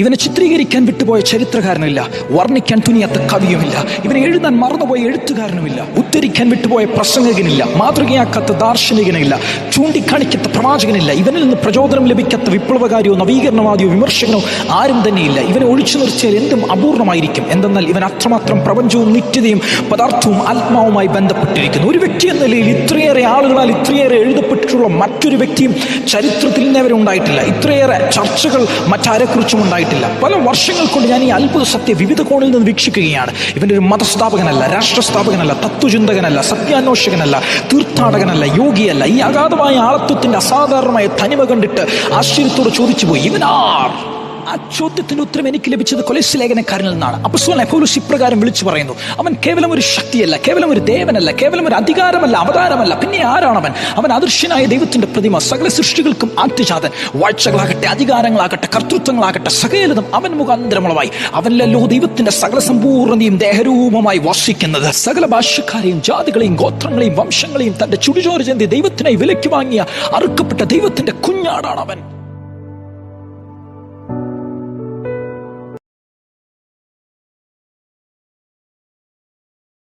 ഇവനെ ചിത്രീകരിക്കാൻ വിട്ടുപോയ ചരിത്രകാരനില്ല, വർണ്ണിക്കാൻ തുനിയാത്ത കവിയുമില്ല, ഇവനെ എഴുതാൻ മറന്നുപോയ എഴുത്തുകാരനുമില്ല, ഉദ്ധരിക്കാൻ വിട്ടുപോയ പ്രസംഗകനില്ല, മാതൃകയാക്കാത്ത ദാർശനികനില്ല, ചൂണ്ടിക്കാണിക്കാത്ത പ്രവാചകനില്ല, ഇവനിൽ നിന്ന് പ്രചോദനം ലഭിക്കാത്ത വിപ്ലവകാരിയോ നവീകരണവാദിയോ വിമർശകനോ ആരും തന്നെയില്ല. ഇവനെ ഒഴിച്ചു നിർത്തിയാൽ എന്തും അപൂർണമായിരിക്കും. എന്തെന്നാൽ ഇവൻ അത്രമാത്രം പ്രപഞ്ചവും നിത്യതയും പദാർത്ഥവും ആത്മാവുമായി ബന്ധപ്പെട്ടിരിക്കുന്നു. ഒരു വ്യക്തി എന്ന നിലയിൽ ഇത്രയേറെ ആളുകളാൽ ഇത്രയേറെ എഴുതപ്പെട്ടിട്ടുള്ള മറ്റൊരു വ്യക്തിയും ചരിത്രത്തിൽ ഇന്നേവരെ ഉണ്ടായിട്ടില്ല. ഇത്രയേറെ ചർച്ചകൾ മറ്റാരെക്കുറിച്ചും ഉണ്ടായിട്ടില്ല. പല വർഷങ്ങൾ കൊണ്ട് ഞാൻ ഈ അത്ഭുത സത്യം വിവിധ കോണിൽ നിന്ന് വീക്ഷിക്കുകയാണ്. ഇവൻ്റെ ഒരു മതസ്ഥാപകനല്ല, രാഷ്ട്രസ്ഥാപകനല്ല, തത്വചിന്തകനല്ല, സത്യാന്വേഷകനല്ല, തീർത്ഥാടകനല്ല, യോഗിയല്ല. ഈ അഗാധമായ ആളത്വത്തിന്റെ അസാധാരണമായ തനിമ കണ്ടിട്ട് ആശ്ചര്യത്തോടെ ചോദിച്ചു പോയി, ഇവനാർ? ആ ചോദ്യത്തിന്റെ ഉത്തരം എനിക്ക് ലഭിച്ചത് കൊലോസ്യ ലേഖനക്കാരനിൽ നിന്നാണ്. അപ്പോസ്തലനായ പൗലോസ് ഇപ്രകാരം വിളിച്ചു പറയുന്നു, അവൻ കേവലം ഒരു ശക്തിയല്ല, കേവലം ഒരു ദേവനല്ല, കേവലം ഒരു അധികാരമല്ല, അവതാരമല്ല, പിന്നെ ആരാണവൻ? അവൻ അദൃശ്യനായ ദൈവത്തിന്റെ പ്രതിമ, സകല സൃഷ്ടികൾക്കും ആദ്യജാതൻ. വാഴ്ചകളാകട്ടെ, അധികാരങ്ങളാകട്ടെ, കർത്തൃത്വങ്ങളാകട്ടെ, സകലതും അവൻ മുഖാന്തരമുള്ളവായി. അവനിലല്ലോ ദൈവത്തിന്റെ സകല സമ്പൂർണ്ണതയും ദേഹരൂപമായി വസിക്കുന്നത്. സകല ഭാഷക്കാരെയും ജാതികളെയും ഗോത്രങ്ങളെയും വംശങ്ങളെയും തന്റെ ചുടുചോര ചെന്തി ദൈവത്തിനായി വിലയ്ക്ക് വാങ്ങിയ അറുക്കപ്പെട്ട ദൈവത്തിന്റെ കുഞ്ഞാടാണ് അവൻ.